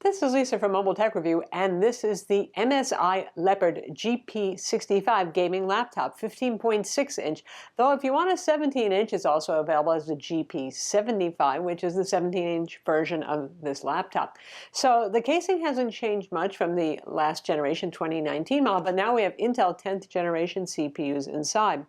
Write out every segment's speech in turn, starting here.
This is Lisa from Mobile Tech Review, and this is the MSI Leopard GP65 gaming laptop, 15.6-inch. Though if you want a 17-inch, it's also available as the GP75, which is the 17-inch version of this laptop. So the casing hasn't changed much from the last generation 2019 model, but now we have Intel 10th generation CPUs inside.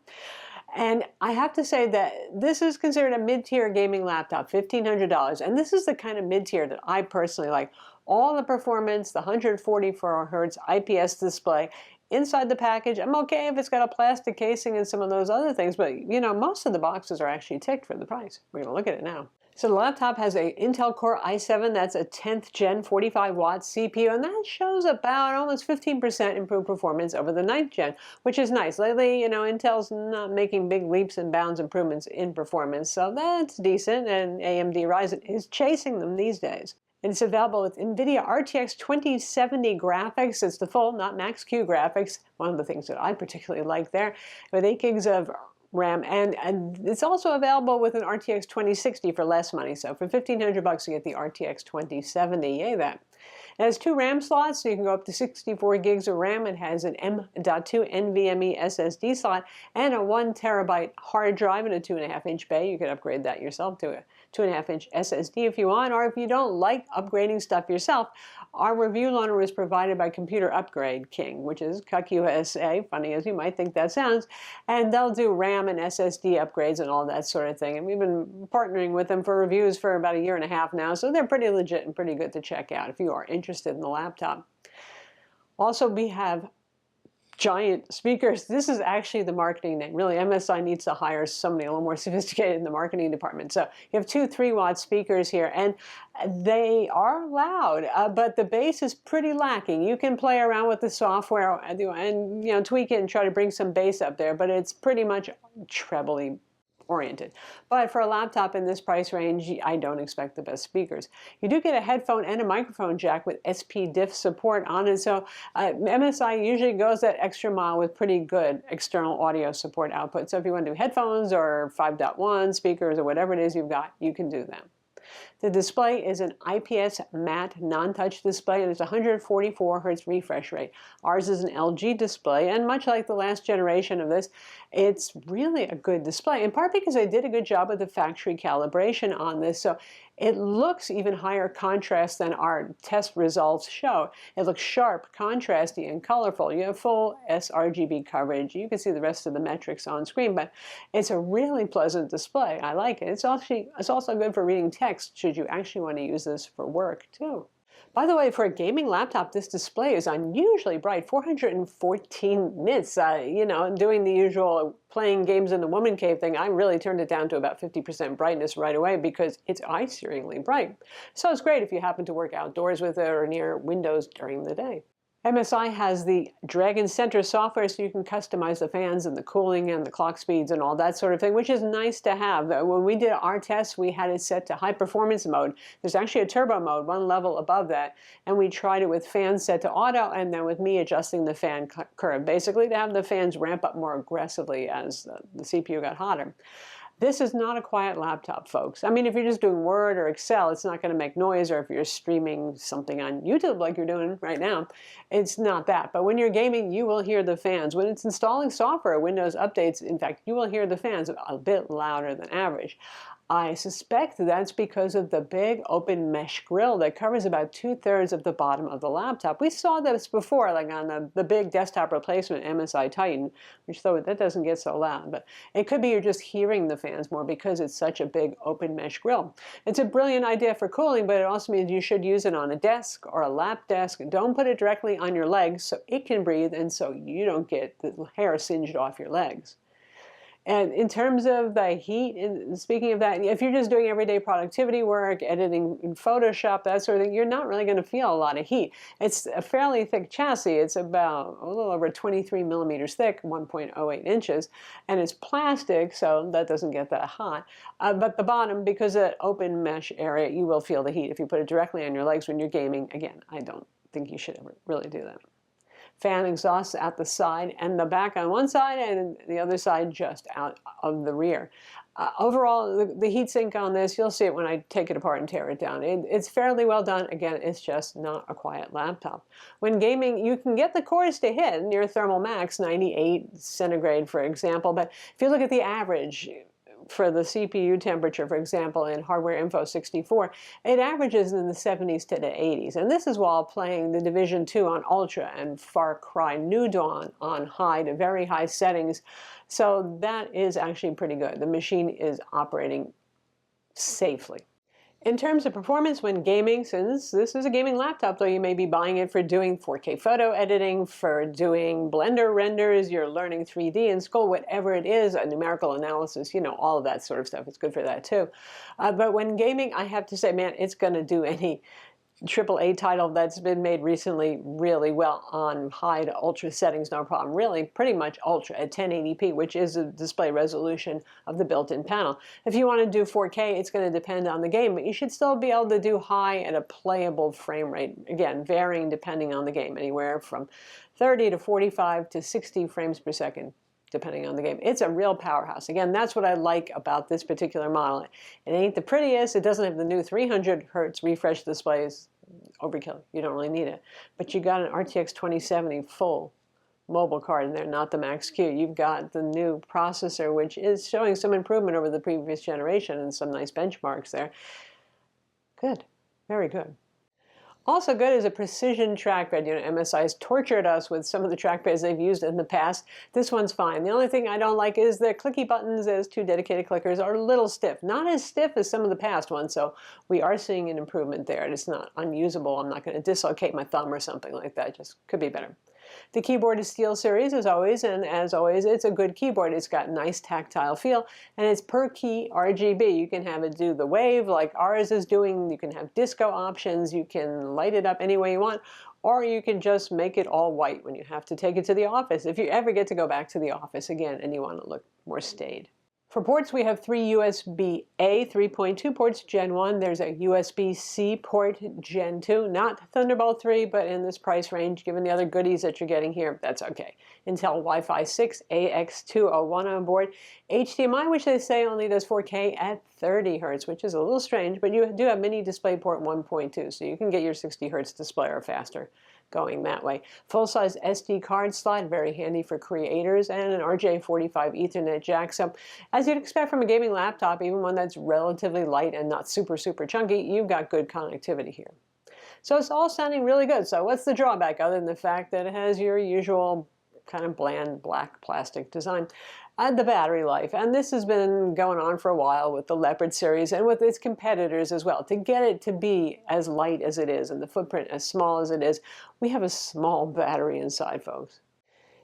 And I have to say that this is considered a mid-tier gaming laptop, $1,500. And this is the kind of mid-tier that I personally like. All the performance, the 144 Hz IPS display. Inside the package, I'm okay if it's got a plastic casing and some of those other things, but you know, most of the boxes are actually ticked for the price. We're going to look at it now. So the laptop has a Intel Core i7, that's a 10th gen 45-watt CPU, and that shows about almost 15% improved performance over the 9th gen, which is nice. Lately, you know, Intel's not making big leaps and bounds improvements in performance, so that's decent, and AMD Ryzen is chasing them these days. And it's available with NVIDIA RTX 2070 graphics. It's the full, not Max-Q graphics, one of the things that I particularly like there, with 8 gigs of RAM, and it's also available with an RTX 2060 for less money. So for $1,500 you get the RTX 2070, yay that. It has 2 RAM slots, so you can go up to 64 gigs of RAM. It has an M.2 NVMe SSD slot and a 1 terabyte hard drive and a 2.5-inch bay. You could upgrade that yourself to a 2.5-inch SSD if you want, or if you don't like upgrading stuff yourself, our review loaner was provided by Computer Upgrade King, which is CUCUSA, funny as you might think that sounds, and they'll do RAM and SSD upgrades and all that sort of thing. And we've been partnering with them for reviews for about 1.5 years now, so they're pretty legit and pretty good to check out if you are interested in the laptop. Also, we have giant speakers. This is actually the marketing name. Really, MSI needs to hire somebody a little more sophisticated in the marketing department. So you have 2 3-watt speakers here, and they are loud, but the bass is pretty lacking. You can play around with the software and you know, tweak it and try to bring some bass up there, but it's pretty much trebly oriented. But for a laptop in this price range, I don't expect the best speakers. You do get a headphone and a microphone jack with SP-Diff support on it, so MSI usually goes that extra mile with pretty good external audio support output. So if you want to do headphones or 5.1 speakers or whatever it is you've got, you can do that. The display is an IPS matte non-touch display, and it's 144 Hz refresh rate. Ours is an LG display, and much like the last generation of this, it's really a good display, in part because they did a good job with the factory calibration on this, so it looks even higher contrast than our test results show. It looks sharp, contrasty, and colorful. You have full sRGB coverage. You can see the rest of the metrics on screen, but it's a really pleasant display. I like it. It's also good for reading text, should you actually want to use this for work, too. By the way, for a gaming laptop, this display is unusually bright, 414 nits. You know, doing the usual playing games in the woman cave thing, I really turned it down to about 50% brightness right away because it's eye-searingly bright. So it's great if you happen to work outdoors with it or near windows during the day. MSI has the Dragon Center software, so you can customize the fans and the cooling and the clock speeds and all that sort of thing, which is nice to have. When we did our tests, we had it set to high performance mode. There's actually a turbo mode, one level above that, and we tried it with fans set to auto and then with me adjusting the fan curve, basically to have the fans ramp up more aggressively as the CPU got hotter. This is not a quiet laptop, folks. I mean, if you're just doing Word or Excel, it's not going to make noise, or if you're streaming something on YouTube like you're doing right now, it's not that. But when you're gaming, you will hear the fans. When it's installing software, Windows updates, in fact, you will hear the fans a bit louder than average. I suspect that's because of the big open mesh grille that covers about 2/3 of the bottom of the laptop. We saw this before, like on the big desktop replacement MSI Titan, which though that doesn't get so loud, but it could be you're just hearing the fans more because it's such a big open mesh grille. It's a brilliant idea for cooling, but it also means you should use it on a desk or a lap desk. Don't put it directly on your legs so it can breathe and so you don't get the hair singed off your legs. And in terms of the heat, and speaking of that, if you're just doing everyday productivity work, editing in Photoshop, that sort of thing, you're not really going to feel a lot of heat. It's a fairly thick chassis. It's about a little over 23 millimeters thick, 1.08 inches, and it's plastic, so that doesn't get that hot. But the bottom, because of that open mesh area, you will feel the heat. If you put it directly on your legs when you're gaming, again, I don't think you should ever really do that. Fan exhausts at the side and the back on one side, and the other side just out of the rear. Overall, the heatsink on this, you'll see it when I take it apart and tear it down. It's fairly well done. Again, it's just not a quiet laptop. When gaming, you can get the cores to hit near thermal max, 98 centigrade, for example. But if you look at the average for the CPU temperature, for example, in Hardware Info 64, it averages in the 70s to the 80s. And this is while playing The Division 2 on Ultra and Far Cry New Dawn on high to very high settings. So that is actually pretty good. The machine is operating safely. In terms of performance when gaming, since this is a gaming laptop, though you may be buying it for doing 4K photo editing, for doing Blender renders, you're learning 3D in school, whatever it is, a numerical analysis, you know, all of that sort of stuff. It's good for that too. But when gaming, I have to say, man, it's going to do any AAA title that's been made recently really well on high to ultra settings, no problem. Really, pretty much ultra at 1080p, which is the display resolution of the built-in panel. If you want to do 4K, it's going to depend on the game, but you should still be able to do high at a playable frame rate. Again, varying depending on the game, anywhere from 30 to 45 to 60 frames per second, depending on the game. It's a real powerhouse. Again, that's what I like about this particular model. It ain't the prettiest. It doesn't have the new 300 hertz refresh displays. Overkill. You don't really need it. But you got an RTX 2070 full mobile card in there, not the Max Q. You've got the new processor, which is showing some improvement over the previous generation and some nice benchmarks there. Good. Very good. Also good is a precision trackpad. You know, MSI has tortured us with some of the trackpads they've used in the past. This one's fine. The only thing I don't like is the clicky buttons as two dedicated clickers are a little stiff. Not as stiff as some of the past ones, so we are seeing an improvement there. It's not unusable. I'm not going to dislocate my thumb or something like that. Just could be better. The keyboard is SteelSeries as always, and as always, it's a good keyboard. It's got nice tactile feel, and it's per key RGB. You can have it do the wave like ours is doing. You can have disco options. You can light it up any way you want, or you can just make it all white when you have to take it to the office. If you ever get to go back to the office again and you want to look more staid. For ports, we have three USB-A 3.2 ports, Gen 1. There's a USB-C port, Gen 2. Not Thunderbolt 3, but in this price range, given the other goodies that you're getting here, that's okay. Intel Wi-Fi 6, AX201 on board. HDMI, which they say only does 4K at 30 Hz, which is a little strange, but you do have mini DisplayPort 1.2, so you can get your 60 Hz display or faster going that way. Full-size SD card slot, very handy for creators, and an RJ45 Ethernet jack. So as you'd expect from a gaming laptop, even one that's relatively light and not super, super chunky, you've got good connectivity here. So it's all sounding really good. So what's the drawback other than the fact that it has your usual kind of bland black plastic design? The battery life, and this has been going on for a while with the Leopard series and with its competitors as well. To get it to be as light as it is and the footprint as small as it is, we have a small battery inside, folks.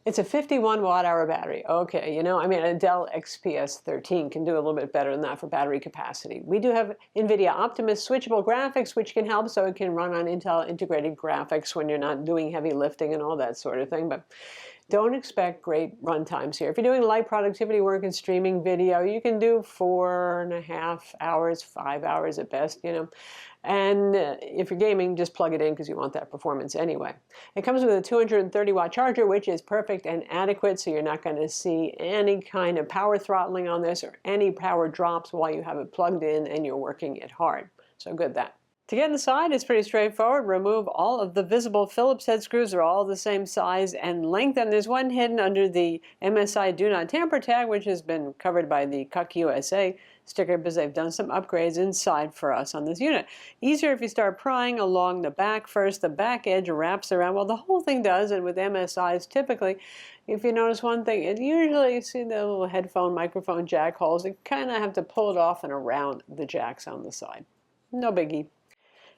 It's a 51 watt-hour battery. Okay, you know, I mean, a Dell XPS 13 can do a little bit better than that for battery capacity. We do have NVIDIA Optimus switchable graphics, which can help, so it can run on Intel integrated graphics when you're not doing heavy lifting and all that sort of thing. But don't expect great run times here. If you're doing light productivity work and streaming video, you can do 4.5 hours, 5 hours at best, you know. And if you're gaming, just plug it in because you want that performance anyway. It comes with a 230 watt charger, which is perfect and adequate, so you're not going to see any kind of power throttling on this or any power drops while you have it plugged in and you're working it hard. So good that. To get inside, it's pretty straightforward. Remove all of the visible Phillips head screws. They're all the same size and length, and there's one hidden under the MSI Do Not Tamper tag, which has been covered by the Cuck USA sticker because they've done some upgrades inside for us on this unit. Easier if you start prying along the back first. The back edge wraps around. Well, the whole thing does, and with MSIs typically, if you notice one thing, it usually, you see the little headphone, microphone jack holes, you kind of have to pull it off and around the jacks on the side. No biggie.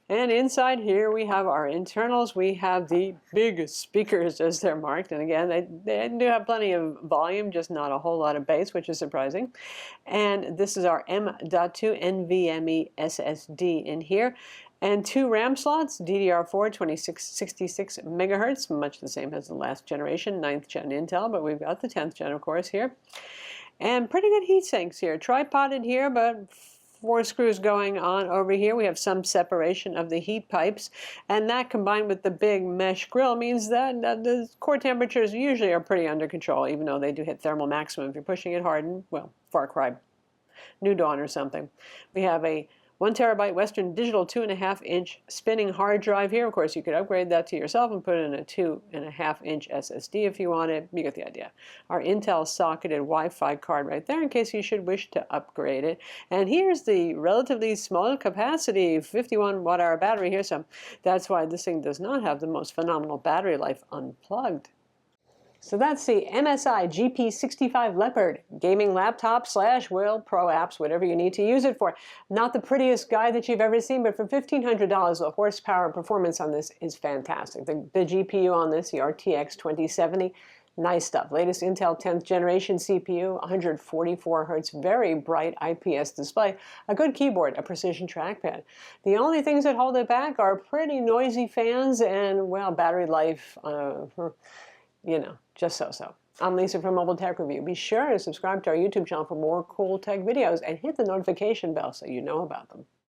And inside here we have our internals. We have the big speakers as they're marked. And again, they do have plenty of volume, just not a whole lot of bass, which is surprising. And this is our M.2 NVMe SSD in here. And two RAM slots, DDR4 2666 megahertz, much the same as the last generation, 9th gen Intel, but we've got the 10th gen, of course, here. And pretty good heat sinks here. Tripoded here, but 4 screws going on over here. We have some separation of the heat pipes, and that combined with the big mesh grill means that the core temperatures usually are pretty under control, even though they do hit thermal maximum if you're pushing it hard, and, well, far cry. New Dawn or something. We have a 1 terabyte Western Digital 2.5-inch spinning hard drive here. Of course, you could upgrade that to yourself and put in a 2.5-inch SSD if you wanted. You get the idea. Our Intel socketed Wi-Fi card right there in case you should wish to upgrade it. And here's the relatively small capacity 51 watt-hour battery here. So that's why this thing does not have the most phenomenal battery life unplugged. So that's the MSI GP65 Leopard gaming laptop / well, pro apps, whatever you need to use it for. Not the prettiest guy that you've ever seen, but for $1,500, the horsepower and performance on this is fantastic. The GPU on this, the RTX 2070, nice stuff. Latest Intel 10th generation CPU, 144 hertz, very bright IPS display, a good keyboard, a precision trackpad. The only things that hold it back are pretty noisy fans and, well, battery life, you know, just so-so. I'm Lisa from Mobile Tech Review. Be sure to subscribe to our YouTube channel for more cool tech videos and hit the notification bell so you know about them.